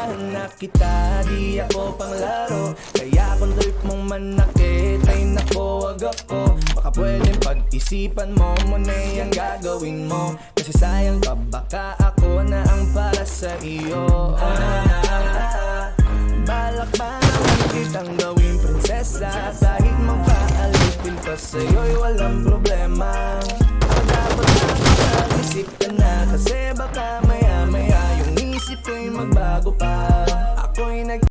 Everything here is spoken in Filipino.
Inaasahan na kita, di ako panglaro. Kaya kung trip mong manakit, ay nako wag ako. Baka pwedeng pag-isipan mo muna yung gagawin mo. Kasi sayang pa, baka ako na ang para sa iyo. Balak ba naman kitang gawing prinsesa? Kahit magpaalitin pa sa'yo'y walang problema.